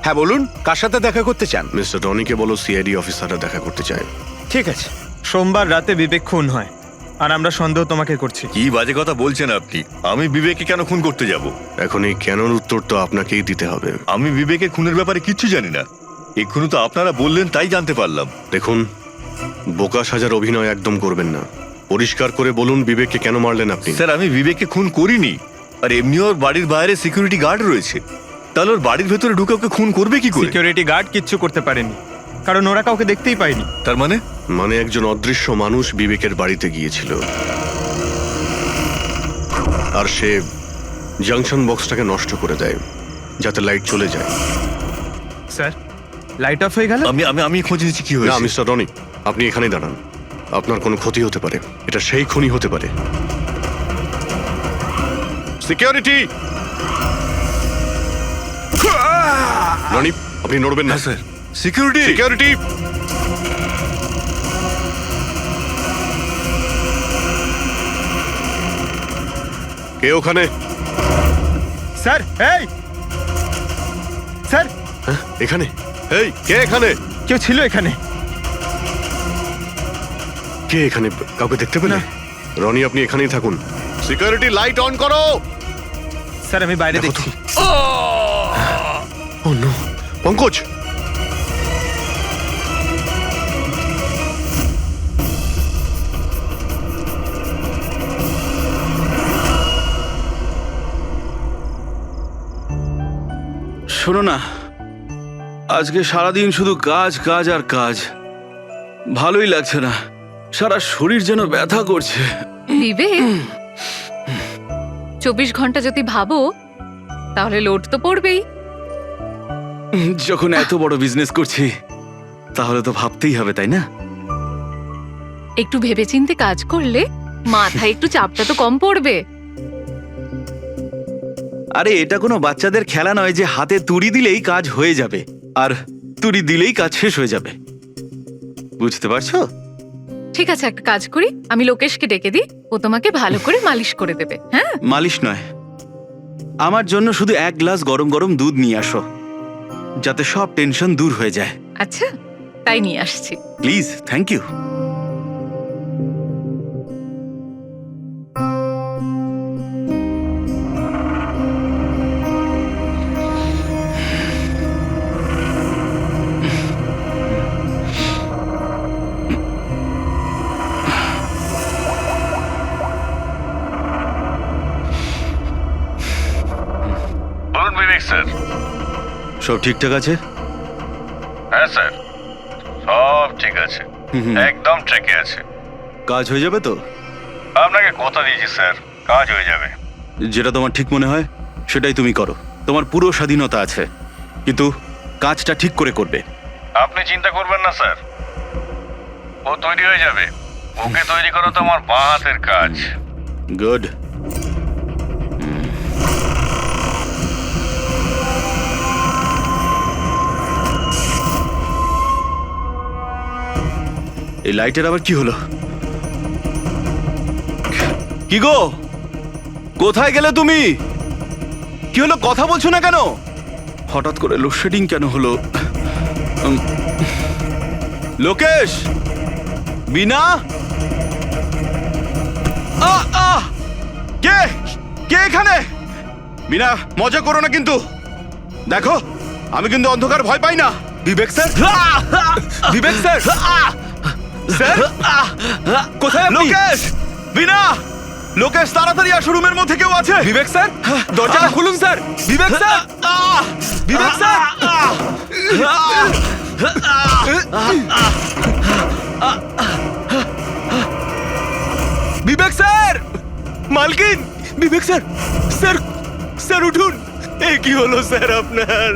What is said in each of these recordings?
হ্যাঁ বলুন, কার সাথে দেখা করতে চান? মিস্টার রনিকে বলো সিআইডি অফিসাররা দেখা করতে চায়। ঠিক আছে। সোমবার রাতে বিবেক খুন হয়, আর আমরা সন্দেহ তোমাকে করছি। কি বাজে কথা বলছেন আপনি? আমি বিবেককে কেন খুন করতে যাব? এখন এই কেনর উত্তর তো আপনাকেই দিতে হবে। আমি বিবেকে খুনের ব্যাপারে কিচ্ছু জানি না। এক্ষুনি তো আপনারা বললেন তাই জানতে পারলাম। দেখুন, বোকা সাজার অভিনয় একদম করবেন না। পরিষ্কার করে বলুন বিবেককে কেন মারলেন আপনি? স্যার, আমি বিবেককে খুন করিনি। আর এমনি ওর বাড়ির বাইরে সিকিউরিটি গার্ড রয়েছে, তাহলে ওর বাড়ির ভেতরে ঢুকে ওকে খুন করবে কি করে? সিকিউরিটি গার্ড কিচ্ছু করতে পারেনি, কারণ ওরা কাউকে দেখতেই পায়নি। তার মানে একজন অদৃশ্য মানুষ বিবেকের বাড়িতে গিয়েছিল, আর সে জাংশন বক্সটাকে নষ্ট করে দেয় যাতে লাইট চলে যায়। স্যার, লাইট অফ হয়ে গেল। আমি আমি আমি খোঁজ নিচ্ছি কি না হয়েছে। মিস্টার রনি, আপনি এখানেই দাঁড়ান। আপনার কোনো ক্ষতি হতে পারে, এটা সেই খুনি হতে পারে। সিকিউরিটি! রনি, আপনি নড়বেন না। Sir, security! সিকিউরিটি! কে ওখানে? স্যার, এই স্যার, হ্যাঁ, এখানে? এই, কে এখানে? কেউ ছিল এখানে? কে এখানে? কাউকে দেখতে পেলে? রনি, আপনি এখানেই থাকুন। সিকিউরিটি, লাইট অন করো। স্যার, আমি বাইরে দেখো তো। দেখছি। ও নো, পঙ্কজ! শোনো না, আজকে সারাদিন শুধু কাজ কাজ আর কাজ। ভালোই লাগছে না, সারা শরীর যেন ব্যথা করছে। বিবেক, 24 ঘন্টা যদি ভাবো তাহলে লোড তো পড়বেই। যখন এত বড় বিজনেস করছি তাহলে তো ভাবতেই হবে, তাই না? একটু ভেবেচিন্তে কাজ করলে মাথায় একটু চাপটা তো কম পড়বে। আরে এটা কোনো বাচ্চাদের খেলা নয় যে হাতে তুড়ি দিলেই কাজ হয়ে যাবে আর তুড়ি দিলেই কাজ শেষ হয়ে যাবে। বুঝতে পারছো? ঠিক আছে, একটা কাজ করি, আমি লোকেশকে ডেকে দিই, ও তোমাকে ভালো করে মালিশ করে দেবে। হ্যাঁ, মালিশ নয়, আমার জন্য শুধু 1 গ্লাস গরম গরম দুধ নিয়ে আসো, যাতে সব টেনশন দূর হয়ে যায়। আচ্ছা, তাই নিয়ে আসছি। Please, thank you. বলুন বিবেক স্যার। সব ঠিকঠাক আছে? হ্যাঁ স্যার, সব ঠিক আছে, একদম ট্র্যাকে আছে। কাজ হয়ে যাবে তো? আপনাকে কথা দিয়েছি স্যার, কাজ হয়ে যাবে। যেটা তোমার ঠিক মনে হয় সেটাই তুমি করো, তোমার পুরো স্বাধীনতা আছে, কিন্তু কাজটা ঠিক করে করবে। আপনি চিন্তা করবেন না স্যার, ও তৈরি হয়ে যাবে। ওকে তৈরি করা তো আমার বাঁ হাতের কাজ। গুড। এই লাইটের আবার কি হলো? কি গো, কোথায় গেলে তুমি? কি হলো, কথা বলছো না কেন? হঠাৎ করে লোডশেডিং কেন হলো? লোকেশ, বিনা, কে কে এখানে? বিনা, মজা করো না কিন্তু। দেখো, আমি কিন্তু অন্ধকার ভয় পাই না। বিবেক স্যার, বিবেক স্যার, স্যার কোথায় আপনি? লোকেশ, বিনা, লোকেশ তাড়াতাড়ি আসো, রুমের মধ্যে কেউ আছে। বিবেক স্যার, দরজাটা খুলুন স্যার। বিবেক স্যার, বিবেক স্যার, বিবেক স্যার, মালকিন, বিবেক স্যার, স্যার, স্যার উঠুন। এ কি হলো স্যার আপনার?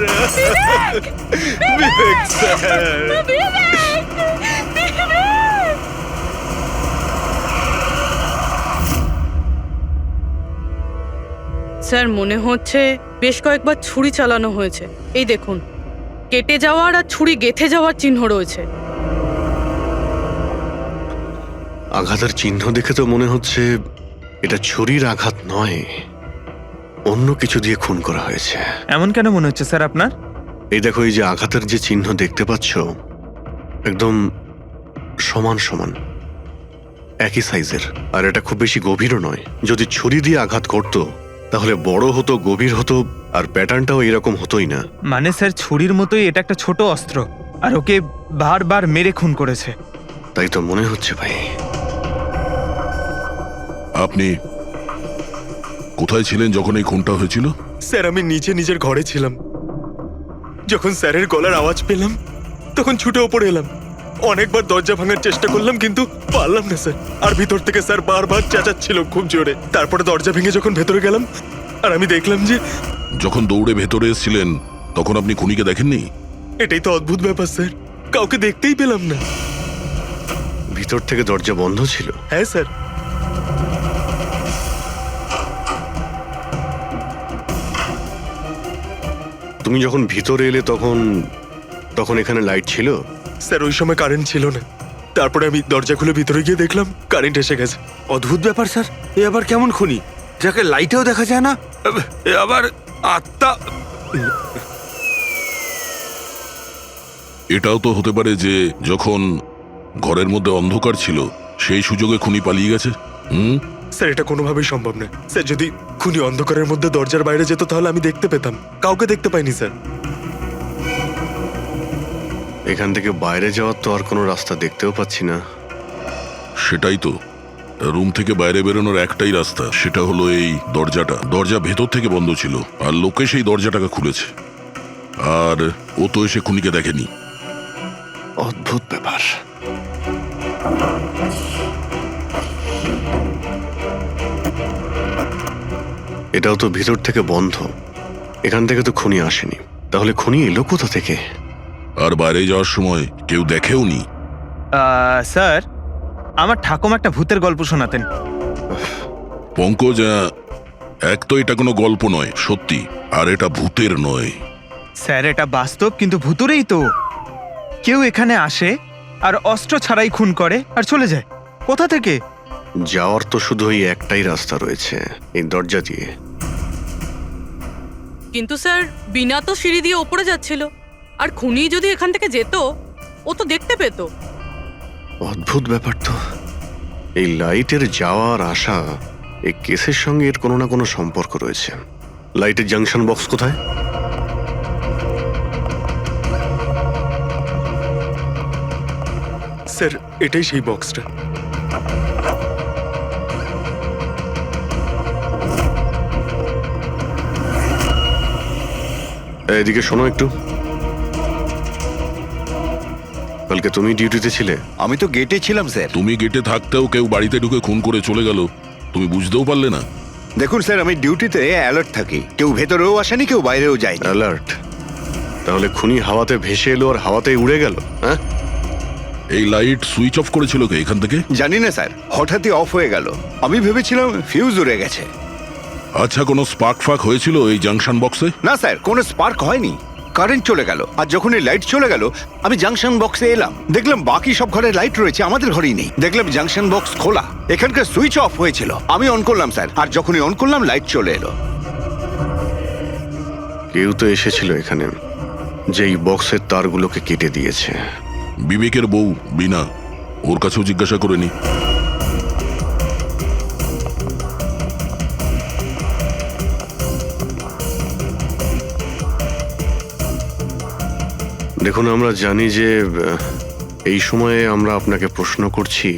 বিবেক স্যার, স্যার মনে হচ্ছে বেশ কয়েকবার ছুরি চালানো হয়েছে। এই দেখুন, কেটে যাওয়ার আর ছুরি গেঁথে যাওয়ার চিহ্ন রয়েছে। আঘাতের চিহ্ন দেখে তো মনে হচ্ছে এটা ছুরির আঘাত নয়, অন্য কিছু দিয়ে খুন করা হয়েছে। এমন কেন মনে হচ্ছে স্যার আপনার? এই দেখো, এই যে আঘাতের যে চিহ্ন দেখতে পাচ্ছ, একদম সমান সমান, একই সাইজের। আর এটা খুব বেশি গভীরও নয়। যদি ছুরি দিয়ে আঘাত করতো তাহলে বড় হতো, গভীর হতো, আর প্যাটার্নটাও এরকম হতোই না। মানে স্যার, ছুরির মতোই এটা একটা ছোট অস্ত্র, আর ওকে বারবার মেরে খুন করেছে। তাই তো মনে হচ্ছে ভাই। আপনি কোথায় ছিলেন যখন এই খুনটা হয়েছিল? স্যার, আমি নিচে নিজের ঘরে ছিলাম। যখন স্যারের গলার আওয়াজ পেলাম তখন ছুটে ওপরে এলাম। অনেকবার দরজা ভাঙার চেষ্টা করলাম কিন্তু পারলাম না স্যার। আর ভিতর থেকে স্যার বারবার চেঁচাচ্ছিল খুব জোরে। তারপরে দরজা ভেঙে যখন ভেতরে গেলাম আর আমি দেখলাম যে যখন দৌড়ে ভেতরে এসেছিলেন তখন আপনি খুনিকে দেখেননি? এটাই তো অদ্ভুত ব্যাপার স্যার, কাউকে দেখতেই পেলাম না। ভিতর থেকে দরজা বন্ধ ছিল? হ্যাঁ স্যার। তুমি যখন ভিতরে এলে তখন তখন এখানে লাইট ছিল? স্যার, ওই সময় কারেন্ট ছিল না। তারপরে আমি দরজা খুলে ভিতরে গিয়ে দেখলাম কারেন্ট এসে গেছে। অদ্ভুত ব্যাপার স্যার, এ আবার কেমন খুনি যাকে লাইটেও দেখা যায় না? এ আবার আত্মা। এটাও তো হতে পারে যে যখন ঘরের মধ্যে অন্ধকার ছিল সেই সুযোগে খুনি পালিয়ে গেছে। স্যার, এটা কোনোভাবেই সম্ভব না। স্যার, যদি খুনি অন্ধকারের মধ্যে দরজার বাইরে যেত তাহলে আমি দেখতে পেতাম। কাউকে দেখতে পাইনি স্যার। এখান থেকে বাইরে যাওয়ার তো আর কোনো রাস্তা দেখতেও পাচ্ছি না। সেটাই তো, রুম থেকে বাইরে বেরোনোর একটাই রাস্তা, সেটা হলো এই দরজাটা। দরজা ভেতর থেকে বন্ধ ছিল আর লোকে সেই দরজাটাকে খুলেছে। আর ও তো এসে খুনিকে দেখেনি। অদ্ভুত ব্যাপার। এটাও তো ভিতর থেকে বন্ধ, এখান থেকে তো খুনি আসেনি। তাহলে খুনি এলো কোথা থেকে? আর বাইরে যাওয়ার সময় কেউ দেখেও নি। স্যার, আমার ঠাকুমা একটা ভূতের গল্প শোনাতেন। পঙ্কজ, এক তো এটা কোনো গল্প নয়, সত্যি। আর এটা ভূতের নয়। স্যার, এটা বাস্তব, কিন্তু ভুতুরেই তো। কেউ এখানে আসে আর অস্ত্র ছাড়াই খুন করে আর চলে যায়। কোথা থেকে? যাওয়ার তো শুধু ওই একটাই রাস্তা রয়েছে, এই দরজা দিয়ে। কিন্তু স্যার, বিনা তো সিঁড়ি দিয়ে ওপরে যাচ্ছিল। আর খুনি যদি এখান থেকে যেত ও তো দেখতে পেত। অদ্ভুত ব্যাপার তো। এই লাইটের যাওয়ার আসা, এই কেসের সঙ্গে এর কোনো না কোনো সম্পর্ক রয়েছে। লাইটের জাংশন বক্স কোথায়? স্যার, এটাই সেই বক্সটা। এদিকে শোনো একটু। কালকে তুমি ডিউটিতে ছিলে? আমি তো গেটে ছিলাম স্যার। তুমি গেটে থাকতেও কেউ বাড়িতে ঢুকে খুন করে চলে গেল, তুমি বুঝতেও পারলে না? দেখুন স্যার, আমি ডিউটিতে অ্যালার্ট থাকি। কেউ ভেতরেও আসেনি, কেউ বাইরেও যায়নি। অ্যালার্ট? তাহলে খুনি হাওয়াতে ভেসে এলো আর হাওয়াতেই উড়ে গেল? হ্যাঁ, এই লাইট সুইচ অফ করেছিল কে এখান থেকে? জানি না স্যার, হঠাৎই অফ হয়ে গেল। আমি ভেবেছিলাম ফিউজ উড়ে গেছে। আচ্ছা, কোনো স্পার্ক ফাক হয়েছিল এই জাংশন বক্সে? না স্যার, কোনো স্পার্ক হয়নি। কারেন্ট চলে গেল, আর যখন এই লাইট চলে গেল আমি জাংশন বক্সে এলাম। দেখলাম বাকি সব ঘরে লাইট রয়েছে, আমাদের ঘরেই নেই। দেখলাম জাংশন বক্স খোলা, এখানকার সুইচ অফ হয়েছিল। আমি অন করলাম স্যার, আর যখনই অন করলাম লাইট চলে এলো। কেউ তো এসেছিল এখানে, যে এই বক্সের তারগুলোকে কেটে দিয়েছে। বিবেকের বউ বিনা, ওর কাছেও জিজ্ঞাসা করে নি। দেখুন, আমরা জানি যে এই সময়ে আমরা আপনাকে প্রশ্ন করছি।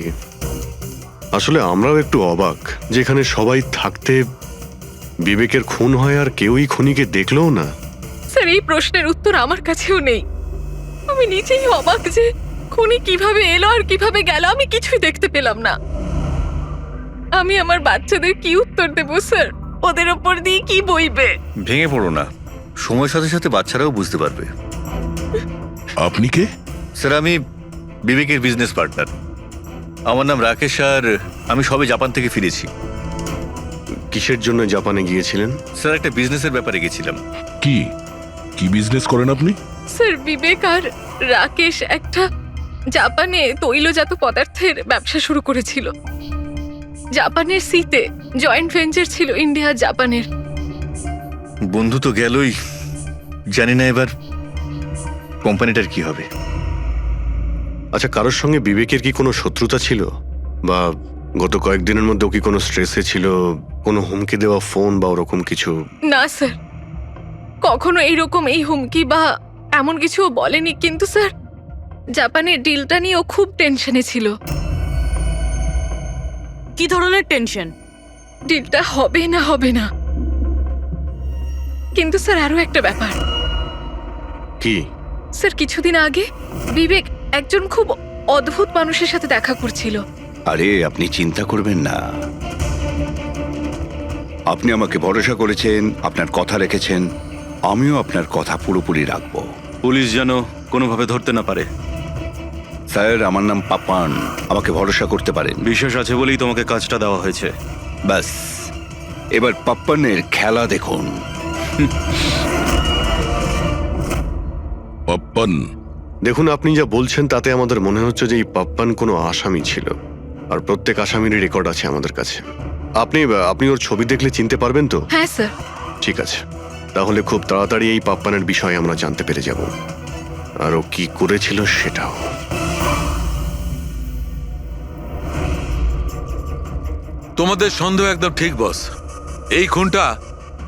আসলে আমরাও একটু অবাক, যেখানে সবাই থাকতে বিবেকের খুন হয় আর কেউই খুনিকে দেখলেও না। স্যার, এই প্রশ্নের উত্তর আমার কাছেও নেই। আমি নিজেই অবাক যে খুনি কিভাবে এলো আর কিভাবে গেল, আমি কিছুই দেখতে পেলাম না। আমি আমার বাচ্চাদের কি উত্তর দেব স্যার? ওদের ওপর দিয়ে কি বইবে? ভেঙে পড়ো না, সময়ের সাথে সাথে বাচ্চারাও বুঝতে পারবে। আপনি কে? স্যার, আমি বিবেকের বিজনেস পার্টনার। আমার নাম রাকেশ, আর আমি সবে জাপান থেকে ফিরেছি। কিসের জন্য জাপানে গিয়েছিলেন? স্যার, একটা বিজনেসের ব্যাপারে গেছিলাম। কি কি বিজনেস করেন আপনি? স্যার, বিবেক আর রাকেশ একটা জাপানে তৈলজাত পদার্থের ব্যবসা শুরু করেছিল। জাপানের সিতে জয়েন্ট ভেঞ্চার ছিল ইন্ডিয়া জাপানের। বন্ধু তো গেলই, জানি না এবার কোম্পানিটার কি হবে? আচ্ছা, কারোর সঙ্গে বিবেকের কি কোনো শত্রুতা ছিল, বা গত কয়েকদিনের মধ্যে ও কি কোনো স্ট্রেসে ছিল, কোনো হুমকি দেওয়া ফোন বা ওরকম কিছু? না স্যার, কখনো এইরকম এই হুমকি বা এমন কিছু ও বলেনি, কিন্তু স্যার জাপানের ডিলটা নিয়ে ও খুব টেনশনে ছিল। কি ধরনের টেনশন? ডিলটা হবে না হবে না। কিন্তু স্যার আরো একটা ব্যাপার, কি? স্যার কিছুদিন আগে বিবেক একজন খুব অদ্ভুত মানুষের সাথে দেখা করছিল। আরে আপনি চিন্তা করবেন না, আপনি আমাকে ভরসা করেছেন, আপনার কথা রেখেছেন, আমিও আপনার কথা পুরোপুরি রাখবো। পুলিশ যেন কোনোভাবে ধরতে না পারে। স্যার, আমার নাম পাপান, আমাকে ভরসা করতে পারেন। বিশ্বাস আছে বলেই তোমাকে কাজটা দেওয়া হয়েছে। ব্যাস, এবার পাপ্পানের খেলা দেখুন। পাপ্পান, দেখুন, আপনি যা বলছেন তাতে আমাদের মনে হচ্ছে যে এই পাপ্পান কোনো আসামি ছিল, আর প্রত্যেক আসামিরই রেকর্ড আছে আমাদের কাছে। আপনি ওর ছবি দেখলে চিনতে পারবেন তো? হ্যাঁ স্যার। ঠিক আছে, তাহলে খুব তাড়াতাড়ি এই পাপ্পানের বিষয়ে আমরা জানতে পেরে যাব, আর ও কি করেছিল সেটাও। তোমাদের সন্দেহ একদম ঠিক বস, এই খুনটা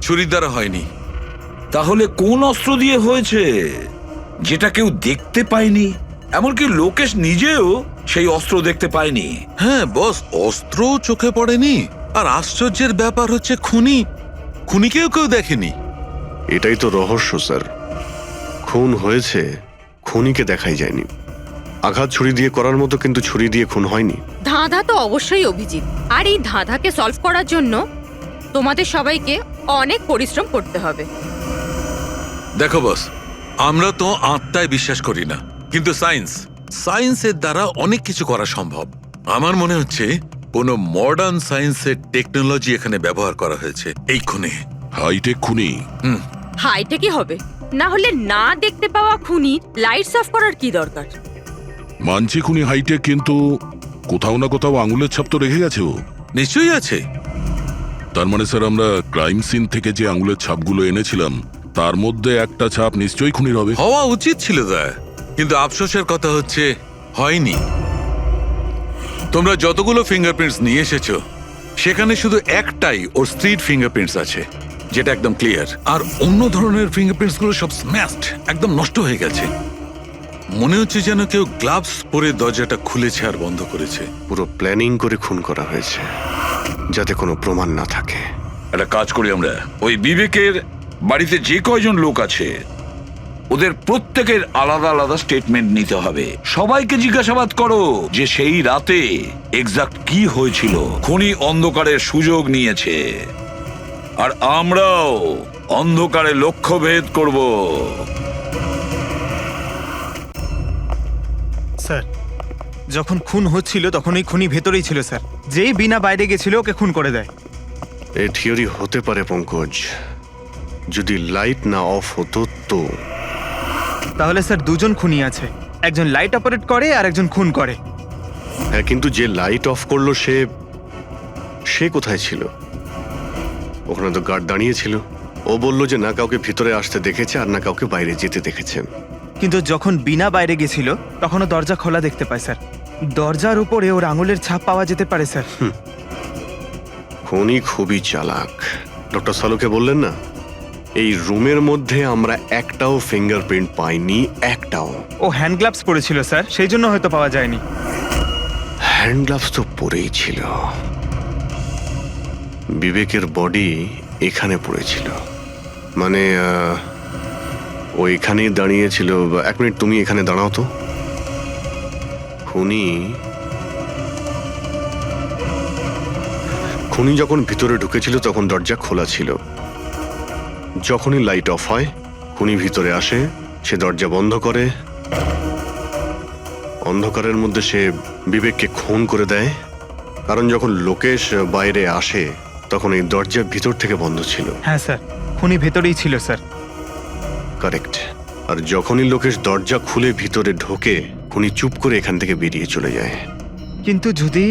ছুরির দ্বারা হয়নি। তাহলে কোন অস্ত্র দিয়ে হয়েছে যেটা কেউ দেখতে পায়নি? এমনকি লোকেশ নিজেও সেই অস্ত্র দেখতে পায়নি। হ্যাঁ বস, অস্ত্র চোখে পড়েনি, আর আশ্চর্যের ব্যাপার হচ্ছে খুনিকেও কেউ দেখেনি। এটাই তো রহস্য স্যার, খুন হয়েছে, খুনিকে দেখাই যায়নি। আঘাত ছুরি দিয়ে করার মতো, কিন্তু ছুরি দিয়ে খুন হয়নি। ধাঁধা তো অবশ্যই অভিজিৎ, আর এই ধাঁধাকে সলভ করার জন্য তোমাদের সবাইকে অনেক পরিশ্রম করতে হবে। দেখো বস, আমরা তো আত্মায় বিশ্বাস করি না, কিন্তু সায়েন্সের দ্বারা অনেক কিছু করা সম্ভব। আমার মনে হচ্ছে কোনো মডার্ন সায়েন্সের টেকনোলজি এখানে ব্যবহার করা হয়েছে এই খুনে। হাইটেক খুনি। হাইটেকই হবে, না হলে না দেখতে পাওয়া খুনি লাইটস অফ করার কি দরকার? মানছি খুনি হাইটেক, কিন্তু কোথাও না কোথাও আঙুলের ছাপ তো রেখে গেছে ও। নিশ্চয়ই আছে। তার মানে স্যার, আমরা ক্রাইম সিন থেকে যে আঙুলের ছাপগুলো এনেছিলাম তার মধ্যে একটা ছাপ নিশ্চয়ই খুনির হবে। হওয়া উচিত ছিল দা, কিন্তু আফসোসের কথা হচ্ছে হয়নি। তোমরা যতগুলো ফিঙ্গারপ্রিন্টস নিয়ে এসেছো সেখানে শুধু একটাই ওর স্ত্রীর ফিঙ্গারপ্রিন্টস আছে, যেটা একদম ক্লিয়ার। আর অন্য ধরনের ফিঙ্গারপ্রিন্টস গুলো সব স্ম্যাশড, একদম নষ্ট হয়ে গেছে। মনে হচ্ছে যেন কেউ গ্লাভস পরে দরজাটা খুলেছে আর বন্ধ করেছে। পুরো প্ল্যানিং করে খুন করা হয়েছে, যাতে কোনো প্রমাণ না থাকে। একটা কাজ করি আমরা, ওই বিবেকের বাড়িতে যে কয়জন লোক আছে ওদের প্রত্যেকের আলাদা আলাদা স্টেটমেন্ট নিতে হবে। সবাইকে জিজ্ঞাসাবাদ করো যে সেই রাতে এক্সাক্ট কি হয়েছিল। খুনি অন্ধকারের সুযোগ নিয়েছে, আর আমরাও অন্ধকারে লক্ষ্যভেদ করব। স্যার, যখন খুন হচ্ছিল তখন এই খুনি ভেতরেই ছিল স্যার। যেই বিনা বাইরে গেছিল ওকে খুন করে দেয়। এই থিওরি হতে পারে পঙ্কজ, যদি লাইট না অফ হতো তো। তাহলে স্যার দুজন খুনি আছে, একজন লাইট অপারেট করে আর একজন খুন করে। হ্যাঁ, কিন্তু যে লাইট অফ করলো সে কোথায় ছিল? ওখানে তো গার্ড দাঁড়িয়ে ছিল। ও বলল যে না কাউকে ভিতরে আসতে দেখেছে আর না কাউকে বাইরে যেতে দেখেছে। কিন্তু যখন বিনা বাইরে গেছিল তখনও দরজা খোলা দেখতে পায় স্যার। দরজার উপরে ওর আঙুলের ছাপ পাওয়া যেতে পারে স্যার। খুনি খুবই চালাক। ডক্টর সালুকে বললেন না, এই রুমের মধ্যে আমরা একটাও ফিঙ্গারপ্রিন্ট পাইনি, একটাও। ও হ্যান্ড গ্লাভস পরেছিল স্যার, সেই জন্য হয়তো পাওয়া যায়নি। হ্যান্ড গ্লাভস তো পরেই ছিল। বিবেকের বডি এখানে পড়েছিল, মানে ও এখানেই দাঁড়িয়েছিল। এক মিনিট, তুমি এখানে দাঁড়াও তো। খুনি যখন ভিতরে ঢুকেছিল তখন দরজা খোলা ছিল। যখনই লাইট অফ হয় খুনি ভিতরে আসে, সে দরজা বন্ধ করে। অন্ধকারের মধ্যে সে বিবেককে খুন করে দেয়, কারণ যখন লোকেশ বাইরে আসে তখন এই দরজা ভিতর থেকে বন্ধ ছিল। হ্যাঁ স্যার, খুনি ভেতরেই ছিল স্যার। কারেক্ট। আর যখনই লোকেশ দরজা খুলে ভিতরে ঢোকে খুনি চুপ করে এখান থেকে বেরিয়ে চলে যায়। কিন্তু যদি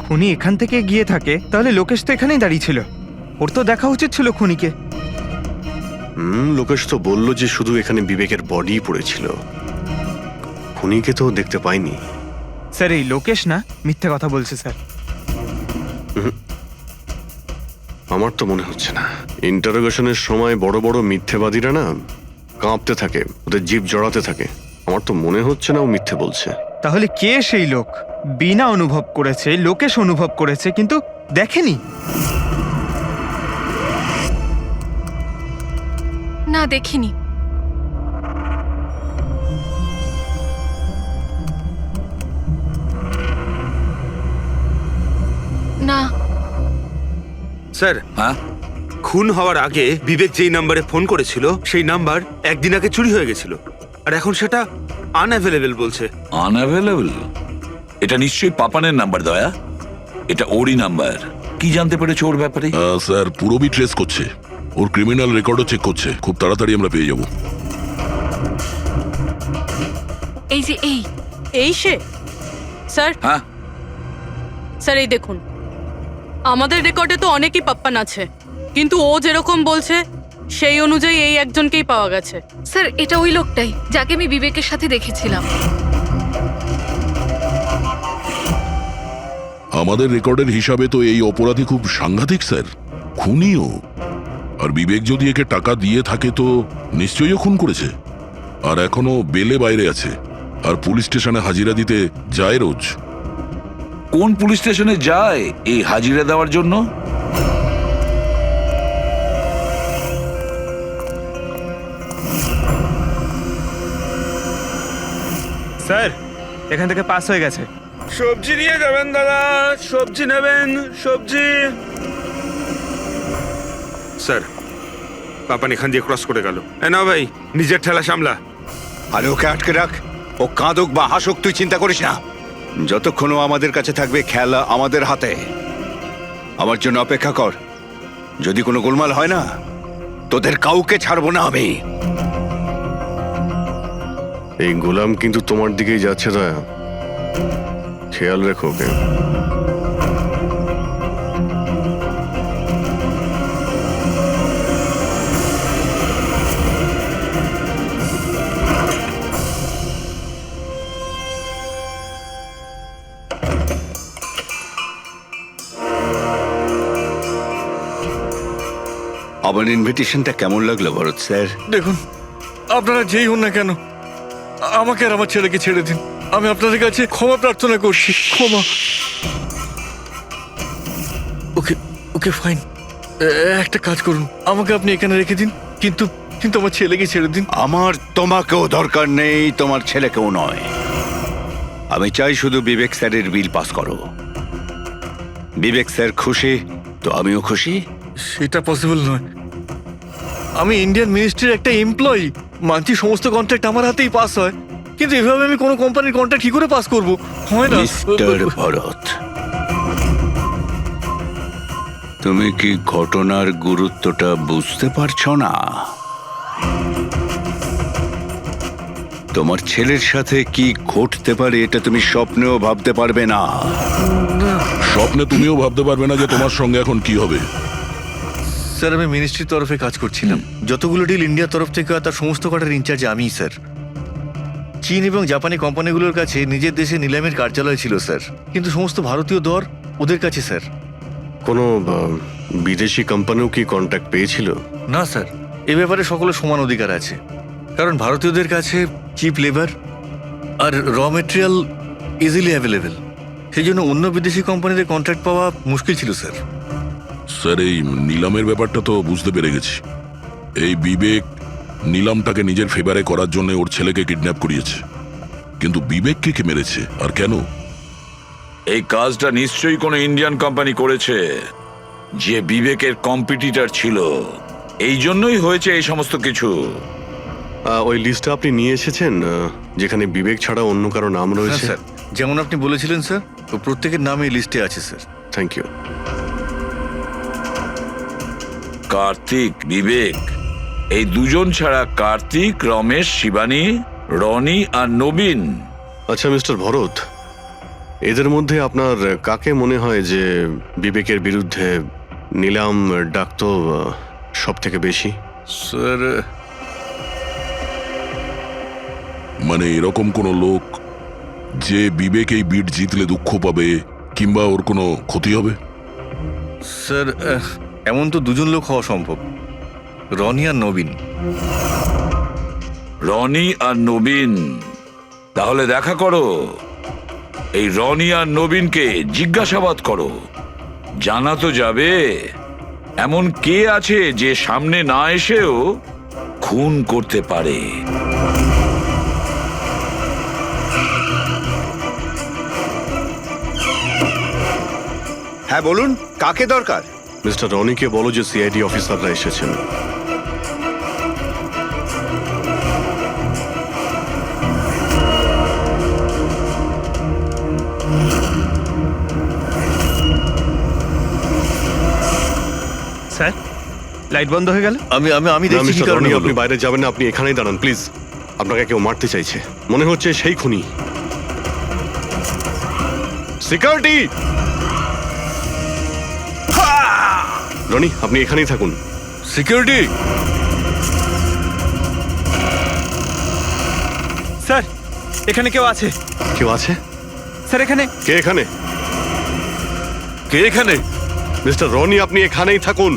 খুনি এখান থেকে গিয়ে থাকে তাহলে লোকেশ তো এখানেই দাঁড়িয়ে ছিল, ওর তো দেখা উচিত ছিল খুনিকে। লোকেশ তো বলল যে শুধু এখানে বিবেকের বডি পড়েছিল। খুনিকে তো দেখতে পাইনি। স্যার এই লোকেশ না মিথ্যে কথা বলছে স্যার। আমার তো মনে হচ্ছে না। ইন্টারোগেশনের সময় বড় বড় মিথ্যেবাদীরা না কাঁপতে থাকে, ওদের জিভ জড়াতে থাকে। আমার তো মনে হচ্ছে না ও মিথ্যে বলছে। তাহলে কে সেই লোক? বিনা অনুভব করেছে, লোকেশ অনুভব করেছে কিন্তু দেখেনি। না, দেখিনি। না। স্যার, হ্যাঁ, খুন হওয়ার আগে বিবেক যেই নাম্বারে ফোন করেছিল সেই নাম্বার একদিন আগে চুরি হয়ে গেছিল, আর এখন সেটা আনঅ্যাভেলেবেল বলছে। আনঅ্যাভেলেবল? এটা নিশ্চয়ই পাপানের নাম্বার দয়া। এটা ওরই নাম্বার। কি জানতে পেরেছো ওর ব্যাপারে? স্যার পুরোবি ট্রেস করছে, ওর ক্রিমিনাল রেকর্ডও চেক করছে। খুব তাড়াতাড়ি আমরা পেয়ে যাব। এই যে এই সে? স্যার, হ্যাঁ, স্যার এই দেখুন, আমাদের রেকর্ডে তো অনেকই পাপ্পান আছে, কিন্তু ও যেরকম বলছে সেই অনুযায়ী এই একজনকেই পাওয়া গেছে। স্যার, এটা ওই লোকটাই যাকে আমি বিবেকের সাথে দেখেছিলাম। আমাদের রেকর্ডের হিসাবে তো এই অপরাধী খুব সাংঘাতিক স্যার, খুনিও। আর বিবেক যদি একে টাকা দিয়ে থাকে তো নিশ্চয়ই ও খুন করেছে। আর এখনো বেলে বাইরে আছে, আর পুলিশ স্টেশনে হাজিরা দিতে যায় রোজ। কোন পুলিশ স্টেশনে যায় এই হাজিরা দেওয়ার জন্য? স্যার এখান থেকে পাস হয়ে গেছে। সবজি নিয়ে যাবেন দাদা, সবজি নেবেন, সবজি। স্যার, পাপান এখান দিয়ে ক্রস করে গেল। না ভাই, নিজের ঠেলা সামলা। আরে ওকে আটকে রাখ, ও কাঁদুক বা হাসুক তুই চিন্তা করিস না। যতক্ষণ ও আমাদের কাছে থাকবে খেলা আমাদের হাতে। আমার জন্য অপেক্ষা কর। যদি কোনো গোলমাল হয় না, তোদের কাউকে ছাড়বো না আমি। এই গোলাম কিন্তু তোমার দিকেই যাচ্ছে দয়া, খেয়াল রেখো ওকে। আমার ইনভিটেশনটা কেমন লাগলো ভরত স্যার? দেখুন, আপনারা যেই হন না কেন, আমাকে আর আমার ছেলেকে ছেড়ে দিন। আমি আপনাদের কাছে ক্ষমা প্রার্থনা করছি, ক্ষমা। ওকে ওকে ফাইন, একটা কাজ করুন, আমাকে আপনি এখানে রেখে দিন, কিন্তু কিন্তু আমার ছেলেকে ছেড়ে দিন। আমার তোমাকেও দরকার নেই, তোমার ছেলেকেও নয়। আমি চাই শুধু বিবেক স্যারের বিল পাস করো। বিবেক স্যার খুশি তো আমিও খুশি। সেটা পসিবল নয়। আমি ইন্ডিয়ান মিনিস্ট্রির একটা এমপ্লয়ি, মানছি সমস্ত কন্ট্রাক্ট আমার হাতেই পাস হয়, কিন্তু এভাবে আমি কোনো কোম্পানির কন্ট্রাক্ট কি করে পাস করব? হয় না। মিস্টার ভরত, তুমি কি ঘটনার গুরুত্বটা বুঝতে পারছো না? তোমার ছেলের সাথে কি ঘটতে পারে এটা তুমি স্বপ্নেও ভাবতে পারবে না। স্বপ্নে তুমিও ভাবতে পারবে না যে তোমার সঙ্গে এখন কি হবে। স্যার, আমি মিনিস্ট্রির তরফে কাজ করছিলাম। যতগুলো ডিল ইন্ডিয়ার তরফ থেকে হয় তার সমস্ত কটার ইনচার্জ আমিই স্যার। চীন এবং জাপানি কোম্পানিগুলোর কাছে নিজের দেশে নিলামের কার্যালয় ছিল স্যার, কিন্তু সমস্ত ভারতীয় দর ওদের কাছে স্যার। কোনো বিদেশি কোম্পানিও কি কন্ট্যাক্ট পেয়েছিল? না স্যার, এ ব্যাপারে সকলের সমান অধিকার আছে, কারণ ভারতীয়দের কাছে চিপ লেবার আর র মেটেরিয়াল ইজিলি অ্যাভেলেবেল। সেই জন্য অন্য বিদেশি কোম্পানিদের কন্ট্রাক্ট পাওয়া মুশকিল ছিল স্যার। স্যার এই নিলামের ব্যাপারটা তো বুঝতে পেরে গেছি। এই বিবেক নিলামটাকে নিজের ফেভারে করার জন্য ওর ছেলেকে কিডন্যাপ করিয়েছে, কিন্তু বিবেককে কে মেরেছে আর কেন? এই কাজটা নিশ্চয়ই কোনো ইন্ডিয়ান কোম্পানি করেছে, যে বিবেকের কম্পিটিটর ছিল। এই জন্যই হয়েছে এই সমস্ত কিছু। ওই লিস্টটা আপনি নিয়ে এসেছেন যেখানে বিবেক ছাড়া অন্য কারো নাম রয়েছে? স্যার, যেমন আপনি বলেছিলেন স্যার, তো প্রত্যেকের নাম এই লিস্টে আছে sir. Thank you. Kartik, Vivek, এই দুজন ছাড়া কার্তিক, রমেশ, শিবানী, রনি আর নবীন। আচ্ছা মিস্টার ভরত, এদের মধ্যে আপনার কাকে মনে হয় যে বিবেকের বিরুদ্ধে নিলাম ডাকতো সব থেকে বেশি? স্যার, মানে এরকম কোনো লোক যে বিবেক এই বিট জিতলে দুঃখ পাবে কিংবা ওর কোনো ক্ষতি হবে? স্যার এমন তো দুজন লোক হওয়া সম্ভব, রনি আর নবীন। রনি আর নবীন? তাহলে দেখা করো, এই রনি আর নবীনকে জিজ্ঞাসাবাদ করো। জানা তো যাবে এমন কে আছে যে সামনে না এসেও খুন করতে পারে। হ্যাঁ বলুন, কাকে দরকার? মিস্টার রনিকে বলো যে সিআইডি অফিসাররা এসেছেন। স্যার, লাইট বন্ধ হয়ে গেল। আমি আমি আমি না, দেখছি কি মিস্টার কারণে রনি, হলো। আপনি বাইরে যাবেন না, আপনি এখানেই দাঁড়ান প্লিজ। আপনাকে কেউ মারতে চাইছে, মনে হচ্ছে সেই খুনি। সিকিউরিটি! রনি, আপনি এখানেই থাকুন। সিকিউরিটি! স্যার, এখানে কেউ আছে। কেউ আছে? স্যার, এখানে। কে এখানে? কে এখানে? মিস্টার রনি, আপনি এখানেই থাকুন।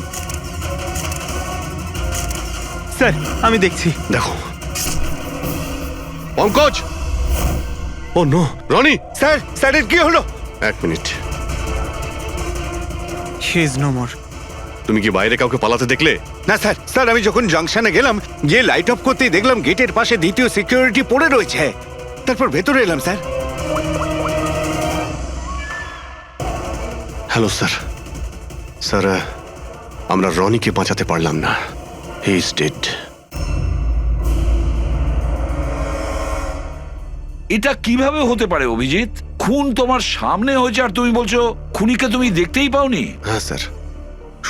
স্যার, আমি দেখছি। দেখো Pankaj! Oh no, Rony! Sir, স্যারের কি হলো? এক minute, she is no more. তুমি কি বাইরে কাউকে পালাতে দেখলে? না স্যার, স্যার আমি যখন জাংশনে গেলাম, গিয়ে লাইট অফ করতেই দেখলাম গেটের পাশে দ্বিতীয় সিকিউরিটি পড়ে রয়েছে। তারপর ভেতরে এলাম স্যার। Hello sir. স্যার, আমরা রনিকে বাঁচাতে পারলাম না। He is dead. এটা কিভাবে হতে পারে অভিজিৎ? খুন তোমার সামনে হয়েছে আর তুমি বলছো খুনিকে তুমি দেখতেই পাওনি? হ্যাঁ স্যার,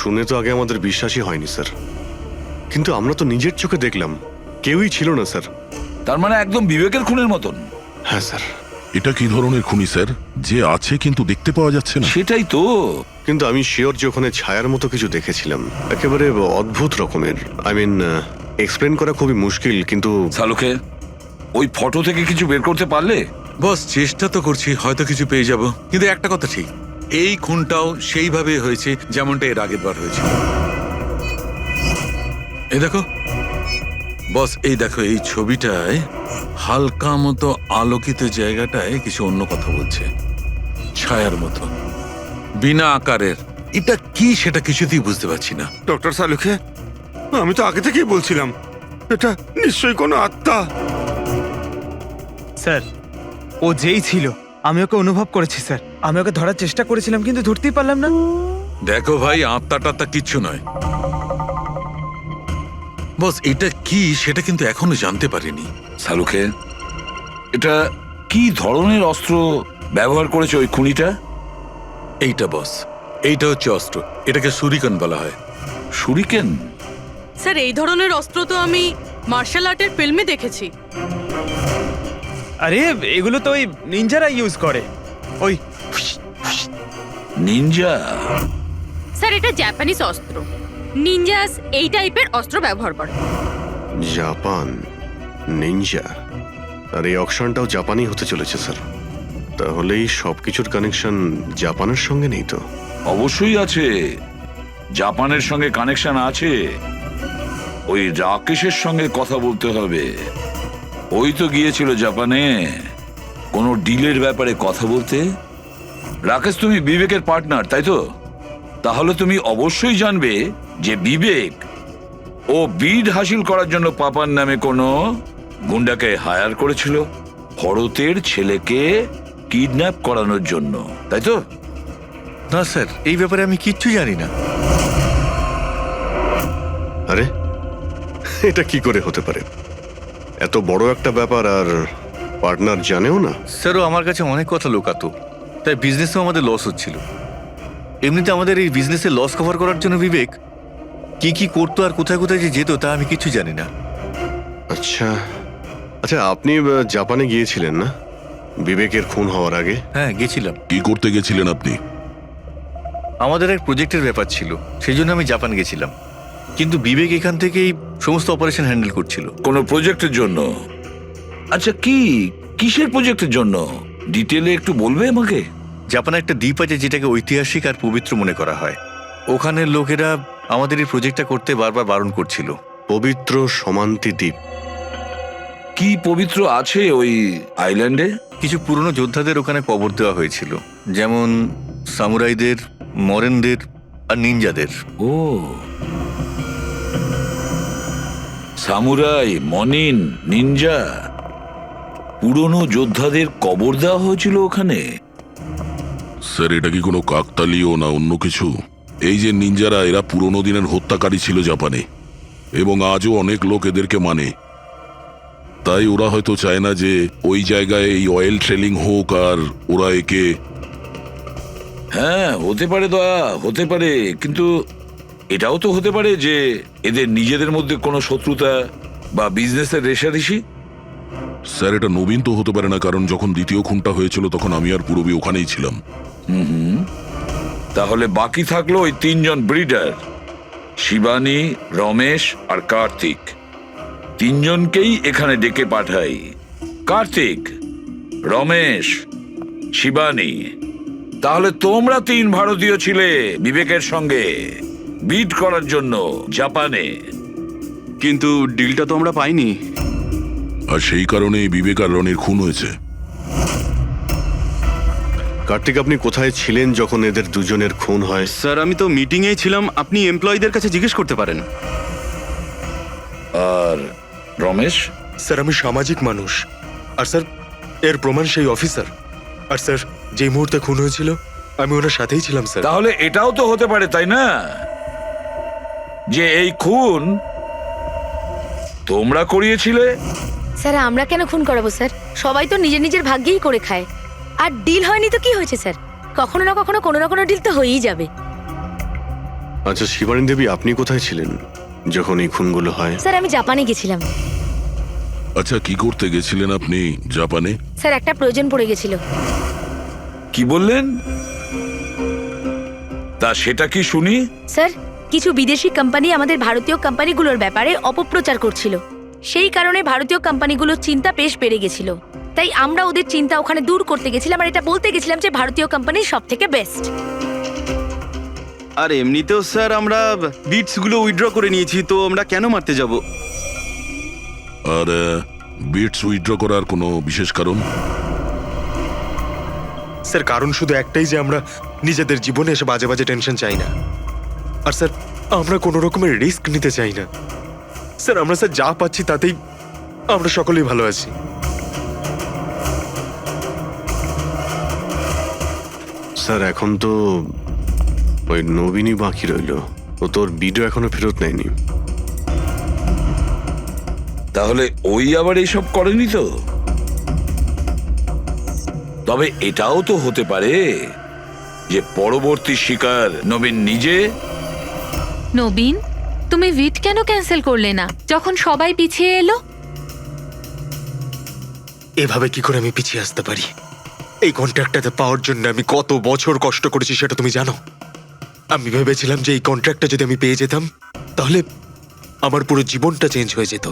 শুনে তো আগে আমাদের বিশ্বাসই হয়নি স্যার, কিন্তু আমরা তো নিজের চোখে দেখলাম কেউই ছিল না স্যার। তার মানে একদম বিবেকের খুনের মতন। হ্যাঁ স্যার। এটা কি ধরনের খুনি স্যার, যে আছে কিন্তু দেখতে পাওয়া যাচ্ছে না? সেটাই তো। কিন্তু আমি শিওর যে ওখানে ছায়ার মতো কিছু দেখেছিলাম, একেবারে অদ্ভুত রকমের। আই মিন, এক্সপ্লেন করা খুবই মুশকিল, কিন্তু সালুকে ওই ফটো থেকে কিছু বের করতে পারলে? বস, চেষ্টা তো করছি, হয়তো কিছু পেয়ে যাব। কিন্তু একটা কথা ঠিক, এই খুনটাও সেইভাবে হয়েছে যেমনটা এর আগের বার হয়েছিল। এই দেখো বস, এই দেখো এই ছবিটায় হালকা মতো আলোকিত জায়গাটায় কিছু অন্য কথা বলছে, ছায়ার মতো, বিনা আকারের। এটা কি সেটা কিছুতেই বুঝতে পারছি না। ডক্টর সালুকে, আমি তো আগে থেকেই বলছিলাম এটা নিশ্চয়ই কোনো আত্মা। স্যার, ও যেই ছিল আমি ওকে অনুভব করেছি স্যার। আমি ওকে ধরার চেষ্টা করেছিলাম কিন্তু ধরতেই পারলাম না। দেখো ভাই, আত্মা টাত্মা কিচ্ছু নয়। বস, এটা কি সেটা কিন্তু এখনো জানতে পারিনি। সালুকে, এটা কি ধরনের অস্ত্র ব্যবহার করেছে ওই খুনিটা? এইটা বস, এইটা হচ্ছে অস্ত্র, এটাকে সুরিকান বলা হয়। শুরিকেন? স্যার, এই ধরনের অস্ত্র তো আমি মার্শাল আর্টের ফিল্মে দেখেছি। আরে এগুলো তো ওই নিনজারা ইউজ করে, ওই নিনজা? স্যার, এটা জাপানিজ অস্ত্র। নিনজাস এই টাইপের অস্ত্র ব্যবহার করে। জাপান, নিনজা, আর এই অকশনটাও জাপানি হতে চলেছে স্যার। তাহলে এই সবকিছুর কানেকশন জাপানের সঙ্গে নেই তো? অবশ্যই আছে, জাপানের সঙ্গে কানেকশন আছে। ওই রাকেশের সঙ্গে কথা বলতে হবে। ওই তো গিয়েছিল জাপানে কোনো ডিলের ব্যাপারে কথা বলতে। রাকেশ, তুমি বিবেকের পার্টনার তাই তো? তাহলে তুমি অবশ্যই জানবে যে বিবেক ও বিড হাসিল করার জন্য পাপার নামে কোনো গুন্ডাকে হায়ার করেছিল ভরতের ছেলেকে কিডন্যাপ করানোর জন্য, তাই তো? না স্যার, এই ব্যাপারে আমি কিচ্ছু জানি না। আরে এটা কি করে হতে পারে? এত বড় একটা ব্যাপার আর পার্টনার জানেও না? স্যারও আমার কাছে অনেক কথা লোকাতো, তাই বিজনেসেও আমাদের লস হচ্ছিল। এমনিতে আমাদের এই বিজনেসে লস কভার করার জন্য বিবেক কি কি করতো আর কোথায় কোথায় যে যেত তা আমি কিছু জানি না। আচ্ছা আচ্ছা, আপনি জাপানে গিয়েছিলেন না বিবেকের খুন হওয়ার আগে? হ্যাঁ, গেছিলাম। কি করতে গেছিলেন আপনি? আমাদের এক প্রজেক্টের ব্যাপার ছিল, সেই জন্য আমি জাপান গেছিলাম। কিন্তু বিবেক এখান থেকেই সমস্ত অপারেশন হ্যান্ডেল করছিল। কোনো প্রজেক্টের জন্য? আচ্ছা কিসের প্রজেক্টের জন্য ডিটেলে একটু বলবে আমাকে? জাপানে একটা দ্বীপ আছে যেটাকে ঐতিহাসিক আর পবিত্র মনে করা হয়। ওখানের লোকেরা আমাদের এই প্রজেক্টটা করতে বারবার বারণ করছিল। পবিত্র সমান্তি দ্বীপ। কি পবিত্র আছে ওই আইল্যান্ডে? কিছু পুরনো যোদ্ধাদের ওখানে কবর দেওয়া হয়েছিল, যেমন সামুরাইদের, মরেনদের আর নিনজাদের। ও, সামুরাই, মনিন, নিনজা, পুরনো যোদ্ধাদের কবর দেওয়া হয়েছিল ওখানে। স্যার এটা কি কোনো কাকতালীয় না অন্য কিছু? এই যে নিনজারা, এরা পুরনো দিনের হত্যাকারী ছিল জাপানে, এবং আজও অনেক লোক এদেরকে মানে। তাই ওরা হয়তো চায় না যে ওই জায়গায় এই অয়েল ট্রেলিং হোক, আর ওরা একে... হ্যাঁ, হতে পারে দয়া, হতে পারে, কিন্তু এটাও তো হতে পারে যে এদের নিজেদের মধ্যে কোনো শত্রুতা বা বিজনেসের রেষারেষি। স্যার এটা নবীন তো হতে পারে না, কারণ যখন দ্বিতীয় খুনটা হয়েছিল তখন আমি আর পুরবী ওখানেই ছিলাম। তাহলে বাকি থাকলো ওই 3 জন ব্রিডার, শিবানী, রমেশ আর কার্তিক। 3 জনকেই এখানে ডেকে পাঠাই। কার্তিক, রমেশ, শিবানী, তাহলে তোমরা 3 ভারতীয় ছিলে বিবেকের সঙ্গে বিট করার জন্য জাপানে। কিন্তু ডিলটা তো আমরা পাইনি। আর সেই কারণেই বিবেক আর রনির খুন হয়েছে। কার্তিক, আপনি কোথায় ছিলেন যখন এদের দুজনের খুন হয়? স্যার আমি তো মিটিংয়েই ছিলাম, আপনি এমপ্লয়ীদের কাছে জিজ্ঞেস করতে পারেন। আর রমেশ? স্যার আমি সামাজিক মানুষ, আর স্যার এর প্রমাণ সেই অফিসার। আর স্যার যে মুহূর্তে খুন হয়েছিল আমি ওনার সাথেই ছিলাম স্যার। তাহলে এটাও তো হতে পারে, তাই না, যে এই খুন তোমরা করিয়েছিলে? স্যার আমরা কেন খুন করাবো স্যার? সবাই তো নিজের নিজের ভাগ্যেই করে খায়। আর ডিল হয়নি তো কি হয়েছে স্যার? কখনো না কখনো কোনো না কোনো ডিল তো হয়েই যাবে। আচ্ছা শিবানী দেবী, আপনি কোথায় ছিলেন যখন এই খুনগুলো হয়? স্যার আমি জাপানে গেছিলাম। আচ্ছা কি করতে গেছিলেন আপনি জাপানে? স্যার একটা প্রয়োজন পড়ে গেছিল। কি বললেন? তা সেটা কি শুনি? স্যার কিছু বিদেশি কোম্পানি আমাদের ভারতীয় কোম্পানিগুলোর ব্যাপারে অপপ্রচার করছিল। সেই কারণে ভারতীয় কোম্পানিগুলোর চিন্তা বেশ বেড়ে গেছিল। তাই আমরা ওদের চিন্তা ওখানে দূর করতে গেছিলাম, আর এটা বলতে গেছিলাম যে ভারতীয় কোম্পানি সব থেকে বেস্ট। আর এমনিতেও স্যার আমরা বিটস গুলো উইথড্র করে নিয়েছি, তো আমরা কেন মারতে যাব? আর বিটস উইথড্র করার কোনো বিশেষ কারণ? স্যার কারণ শুধু একটাই, যে আমরা নিজেদের জীবনে এসে বাজে বাজে টেনশন চাই না। আর স্যার আমরা কোনো রকমের রিস্ক নিতে চাই না। স্যার আমরা স্যার যা পাচ্ছি তাতেই আমরা সকলেই ভালো আছি। স্যার এখন তো ওই নবীনই বাকি রইল, ও তোর ভিডিও এখনো ফেরত নেয়নি। তাহলে ওই আবার এইসব করেনি তো? তবে এটাও তো হতে পারে যে পরবর্তী শিকার নবীন নিজে। নবীন, তুমি ভিট কেন ক্যান্সেল করলে না যখন সবাই পিছিয়ে এলো? এভাবে কি করে আমি পিছিয়ে আসতে পারি? এই কন্ট্রাক্টটাতে পাওয়ার জন্য আমি কত বছর কষ্ট করেছি সেটা তুমি জানো। আমি ভেবেছিলাম যে এই কন্ট্রাক্টটা যদি আমি পেয়ে যেতাম তাহলে আমার পুরো জীবনটা চেঞ্জ হয়ে যেত।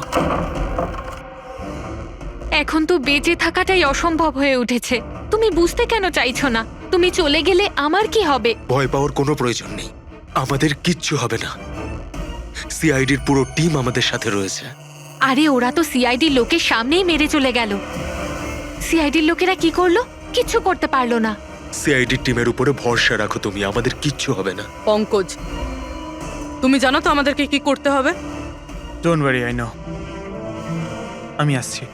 এখন তো বেঁচে থাকাটাই অসম্ভব হয়ে উঠেছে। তুমি বুঝতে কেন চাইছো না? তুমি চলে গেলে আমার কি হবে? ভয় পাওয়ার কোনো প্রয়োজন নেই, আমাদের কিচ্ছু হবে না। সিআইডির পুরো টিম আমাদের সাথে রয়েছে। আরে ওরা তো সিআইডি লোকের সামনেই মেরে চলে গেল। সিআইডির লোকেরা কি করলো? কিচ্ছু করতে পারলো না। সিআইডির টিমের উপরে ভরসা রাখো তুমি, আমাদের কিচ্ছু হবে না। পঙ্কজ, তুমি জানো তো আমাদেরকে কি করতে হবে? Don't worry, I know. আমি আসছি।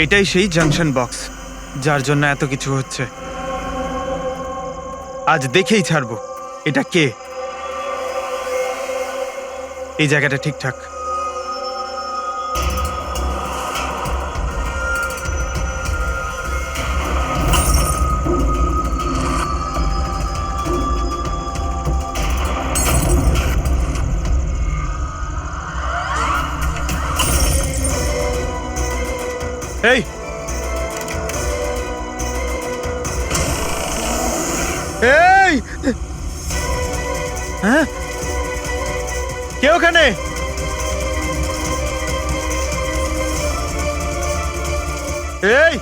এটাই সেই জাংশন বক্স যার জন্য এত কিছু হচ্ছে। আজ দেখেই ছাড়বো এটা কে। এই জায়গাটা ঠিকঠাক। এই এই হ্যাঁ, কে ওখানে? এই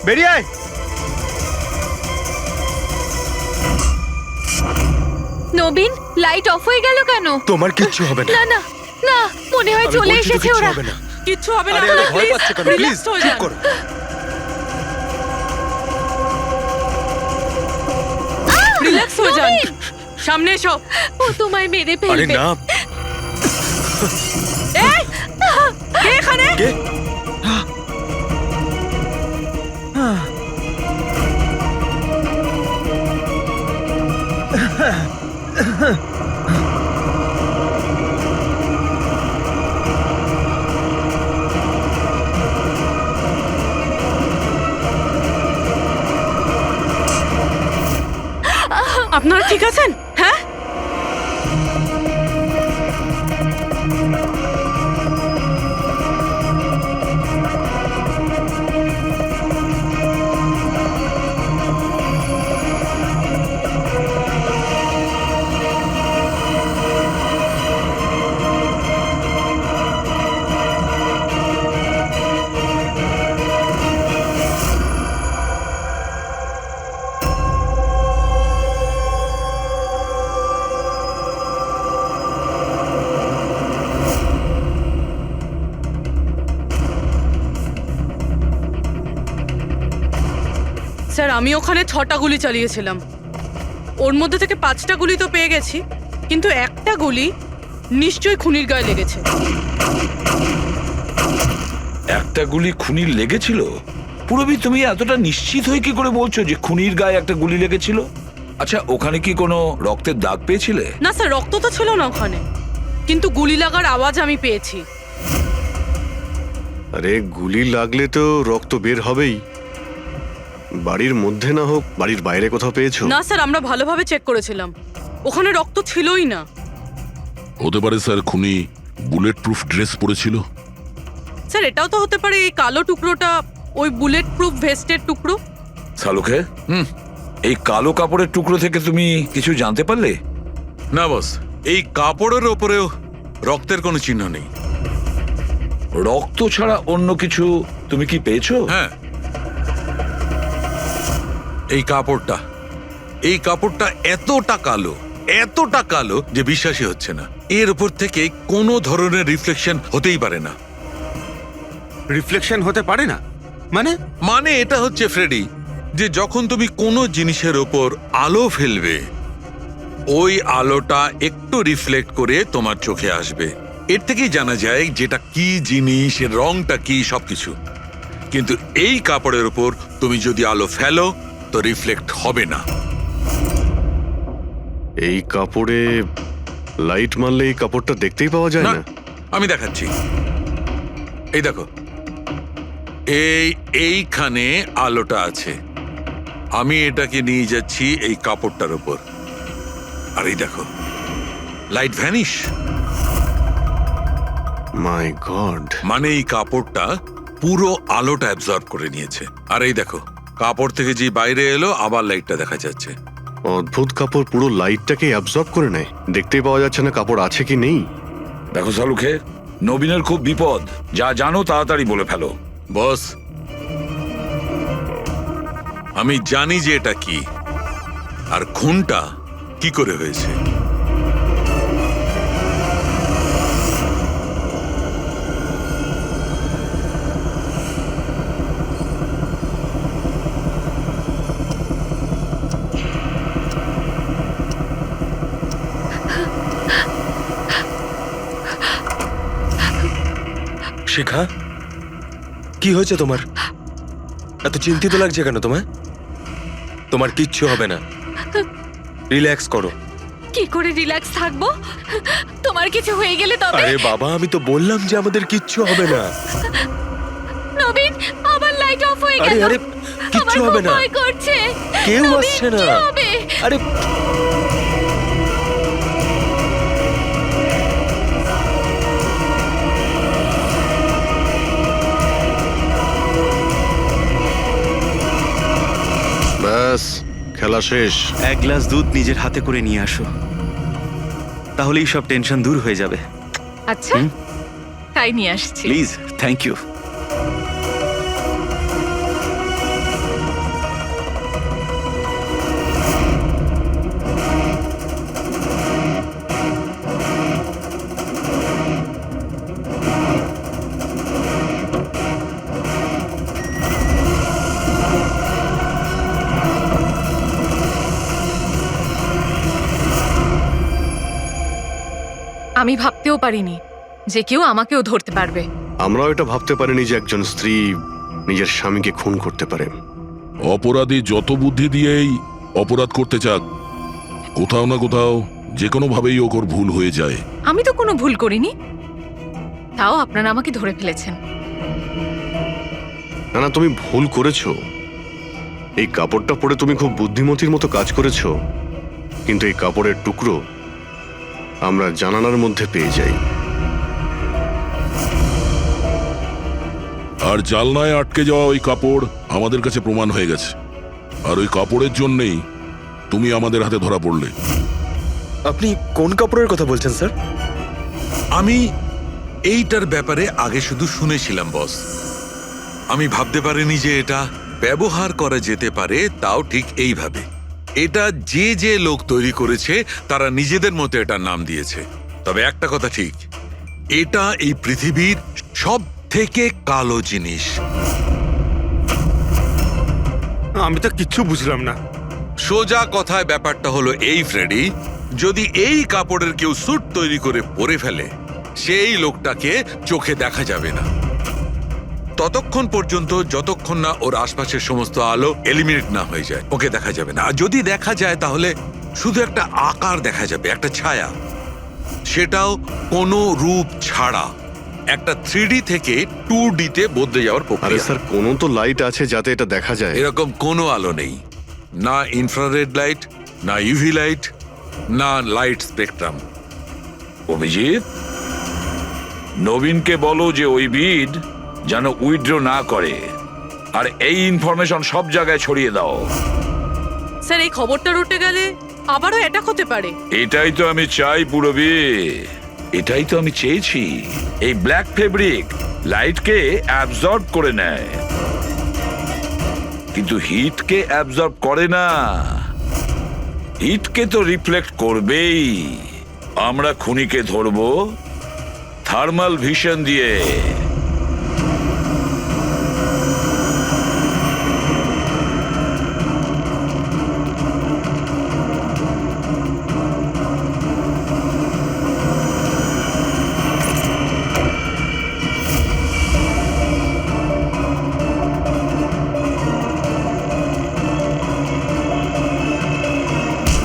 বেরিয়ে আয়। নবীন, লাইট অফ হয়ে গেল কেন? তোমার কিচ্ছু হবে না। না না না, মনে হয় আমি চলে বলছি তো এসেছে কিচ্ছু ওরা। হবে না। কিচ্ছু হবে না, আরে আরে ভয় প্লিজ পাচ্ছ কেন? প্লিজ রিল্যাক্স হয়ে চুপ যান। করো। রিল্যাক্স হয়ে যান, সামনে এসো। ও তোমায় মেরে আরে ফেলবে। না। এই কে এখানে? কে? আপনারা ঠিক আছেন? হ্যাঁ, স্যার আমি ওখানে 6টা গুলি চালিয়েছিলাম। ওর মধ্যে থেকে 5টা গুলি তো পেয়ে গেছি, কিন্তু একটা গুলি নিশ্চয়ই খুনির গায়ে লেগেছে। একটা গুলি খুনির লেগেছিল? পুরবি, তুমি এতটা নিশ্চিত হয়ে কি করে বলছো যে খুনির গায়ে একটা গুলি লেগেছিল? আচ্ছা, ওখানে কি কোনো রক্তের দাগ পেয়েছিলে? না স্যার, রক্ত তো ছিল না ওখানে, কিন্তু গুলি লাগার আওয়াজ আমি পেয়েছি। আরে গুলি লাগলে তো রক্ত বের হবেই। বাড়ির মধ্যে না হোক, বাড়ির বাইরে কোথাও পেয়েছো? না স্যার, আমরা ভালোভাবে চেক করেছিলাম, ওখানে রক্ত ছিলই না। হতে পারে স্যার খুনি বুলেট প্রুফ ড্রেস পরেছিল। স্যার এটাও তো হতে পারে এই কালো টুকরোটা ওই বুলেট প্রুফ ভেস্টের টুকরো। শালুকে, এই কালো কাপড়ের টুকরো থেকে তুমি কিছু জানতে পারলে? না বস, এই কাপড়ের ওপরেও রক্তের কোনো চিহ্ন নেই। রক্ত ছাড়া অন্য কিছু তুমি কি পেয়েছো? হ্যাঁ, এই কাপড়টা এতটা কালো যে বিশ্বাসই হচ্ছে না। এর উপর থেকে কোনো ধরনের রিফ্লেকশন হতেই পারে না। রিফ্লেকশন হতে পারে না মানে এটা হচ্ছে ফ্রেডি, যে যখন তুমি কোনো জিনিসের ওপর আলো ফেলবে, ওই আলোটা একটু রিফ্লেক্ট করে তোমার চোখে আসবে। এর থেকেই জানা যায় যেটা কি জিনিস, এর রংটা কি, সবকিছু। কিন্তু এই কাপড়ের উপর তুমি যদি আলো ফেলো তো রিফ্লেক্ট হবে না। এই কাপড়ে লাইট মারলে এই কাপড়টা দেখতেই পাওয়া যায় না, না। আমি দেখাচ্ছি। এই দেখো, এইখানে আলোটা আছে। আমি এটাকে নিয়ে যাচ্ছি এই কাপড়টার উপর, আর এই দেখো লাইট ভ্যানিশ। মাই গড! মানে এই কাপড়টা পুরো আলোটা অ্যাবজর্ব করে নিয়েছে। আর এই দেখো, কাপড় থেকে যে বাইরে এলো আবার লাইটটা দেখা যাচ্ছে। অদ্ভুত, কাপড় পুরো লাইটটাকে অ্যাবজর্ব করে নেয়। দেখতেই পাওয়া যাচ্ছে না কাপড় আছে কি নেই। দেখো শালুকে, নবীনের খুব বিপদ। যা জানো তাড়াতাড়ি বলে ফেলো। বস, আমি জানি যে এটা কি, আর খুনটা কি করে হয়েছে। শিখা, কি হয়েছে তোমার? এত চিন্তিত লাগছে কেন তোমায়? তোমার কিচ্ছু হবে না, রিল্যাক্স করো। কি করে রিল্যাক্স থাকবো? তোমার কিছু হয়ে গেলে তবে? আরে বাবা, আমি তো বললাম যে আমাদের কিচ্ছু হবে না। নবীন, আবার লাইট অফ হয়ে আরে গেল। আরে কিচ্ছু আমার হবে খুব না, ভয় করছে। কেউ নবীন, আসছে না। কি হবে? আরে ব্যাস, খেলা শেষ। এক গ্লাস দুধ নিজের হাতে করে নিয়ে আসো, তাহলেই সব টেনশন দূর হয়ে যাবে। আচ্ছা, তাই নিয়ে আসছি। Please, thank you. আমি ভাবতেও পারিনি যে কেউ আমাকেও ধরতে পারবে। আমরাও এটা ভাবতে পারিনি যে একজন স্ত্রী নিজের স্বামীকে খুন করতে পারে। অপরাধী যত বুদ্ধি দিয়েই অপরাধ করতে চাক, কোথাও না কোথাও যে কোনো ভাবেই ওর ভুল হয়ে যায়। আমি তো কোনো ভুল করিনি, তাও আপনারা আমাকে ধরে ফেলেছেন। না না, তুমি ভুল করেছো। এই কাপড়টা পরে তুমি খুব বুদ্ধিমতীর মতো কাজ করেছো, কিন্তু এই কাপড়ের টুকরো আমরা জানালার মধ্যে পেয়ে যাই। আর জালনায় আটকে যাওয়া ওই কাপড় আমাদের কাছে প্রমাণ হয়ে গেছে, আর ওই কাপড়ের জন্যেই তুমি আমাদের হাতে ধরা পড়লে। আপনি কোন কাপড়ের কথা বলছেন স্যার? আমি এইটার ব্যাপারে আগে শুধু শুনেছিলাম বস। আমি ভাবতে পারিনি যে এটা ব্যবহার করা যেতে পারে, তাও ঠিক এইভাবে। এটা যে যে লোক তৈরি করেছে তারা নিজেদের মতো এটার নাম দিয়েছে। তবে একটা কথা ঠিক, এটা এই পৃথিবীর সব থেকে কালো জিনিস। আমি তো কিচ্ছু বুঝলাম না। সোজা কথায় ব্যাপারটা হলো এই ফ্রেডি, যদি এই কাপড়ের কেউ স্যুট তৈরি করে পরে ফেলে, সেই লোকটাকে চোখে দেখা যাবে না ততক্ষণ পর্যন্ত, যতক্ষণ না ওর আশপাশের সমস্ত আলো এলিমিনেট না হয়ে যায়। ওকে দেখা যাবে না। আর যদি দেখা যায় তাহলে শুধু একটা আকার দেখা যাবে, একটা ছায়া, সেটাও কোনো রূপ ছাড়া। একটা 3D থেকে 2D তে বদলে যাওয়ার আরে প্রক্রিয়া। স্যার, কোনো তো লাইট আছে যাতে এটা দেখা যায়। এরকম কোনো আলো নেই, না ইনফ্রারেড লাইট, না ইউভি লাইট, না লাইট স্পেকট্রাম। অভিজিৎ, নবীনকে বলো যে ওই বিড যেন উইথড্র না করে, আর এই ইনফরমেশন সব জায়গায় ছড়িয়ে দাও। স্যার, এই খবরটা রটে গেলে আবারও অ্যাটাক হতে পারে। এটাই তো আমি চাই পুরবি, এটাই তো আমি চেয়েছি। এই ব্ল্যাক ফেব্রিক লাইটকে অ্যাবজর্ব করে নেয়, কিন্তু হিটকে অ্যাবজর্ব করে না। হিটকে তো রিফ্লেক্ট করবেই। আমরা খুনিকে ধরবো থার্মাল ভিশন দিয়ে।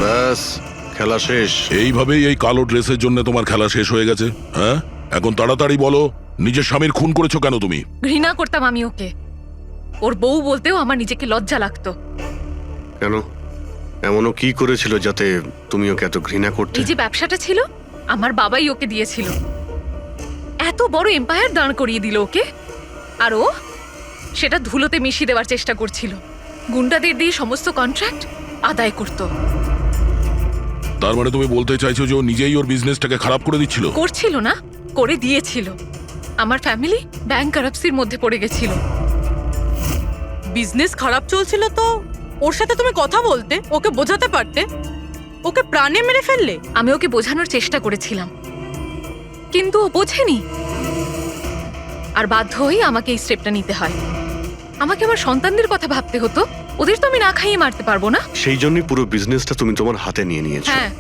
ব্যাস, খেলা শেষ। এইভাবেই এই কালো ড্রেসের জন্য তোমার খেলা শেষ হয়ে গেছে? হ্যাঁ, এখন তাড়াতাড়ি বলো, নিজের স্বামীর খুন করেছো কেন তুমি? ঘৃণা করতাম আমি ওকে। ওর বউ বলতেও আমার নিজেকে লজ্জা লাগতো। কেন? এমনও কি করেছিল যাতে তুমি ওকে এত ঘৃণা করতে? এই যে ব্যবসাটা ছিল, আমার বাবাই ওকে দিয়েছিল। এত বড় এম্পায়ার দাঁড় করিয়ে দিল ওকে, আর ও সেটা ধুলোতে মিশিয়ে দেওয়ার চেষ্টা করছিল। গুন্ডাদের দিয়ে সমস্ত কন্ট্রাক্ট আদায় করত। তার মানে তুমি বলতে চাইছো যে ও নিজেই ওর বিজনেসটাকে খারাপ করে দিচ্ছিল? করছিল না, করে দিয়েছিল। আমার ফ্যামিলি ব্যাংকারাপসির মধ্যে পড়ে গেছিল। বিজনেস খারাপ চলছিল তো ওর সাথে তুমি কথা বলতে, ওকে বোঝাতে পারতে। ওকে প্রাণে মেরে ফেললে। আমি ওকে বোঝানোর চেষ্টা করেছিলাম, কিন্তু ও বোঝেনি। আর বাধ্য হয়ে আমাকে এই স্টেপটা নিতে হয়। আমাকে আমার সন্তানদের কথা ভাবতে হতো, ওদের তো আমি না খাইয়ে মারতে পারবো না। সেই জন্যই পুরো বিজনেসটা তুমি তোমার হাতে নিয়ে নিয়েছো। হ্যাঁ,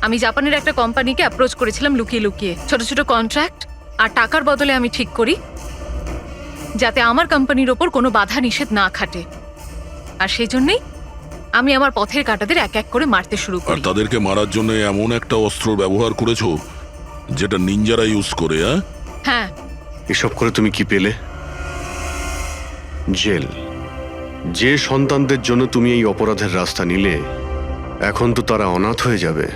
আমি জাপানের একটা কোম্পানিকে অ্যাপ্রোচ করেছিলাম লুকিয়ে লুকিয়ে। ছোট ছোট কন্ট্রাক্ট আর টাকার বদলে আমি ঠিক করি যাতে আমার কোম্পানির ওপর কোনো বাধা নিষেধ না খাটে। আর সেই জন্যই আমি আমার পথের কাঁটাদের এক এক করে মারতে শুরু আর করি। তাদেরকে মারার জন্য এমন একটা অস্ত্র ব্যবহার করেছো যেটা নিনজারা ইউজ করে? হ্যাঁ, এসব করে তুমি কি পেলে? জেল। যে সন্তানদের জন্য তুমি এই অপরাধের রাস্তা নিলে, এখন তো তারা অনাথ হয়ে যাবে।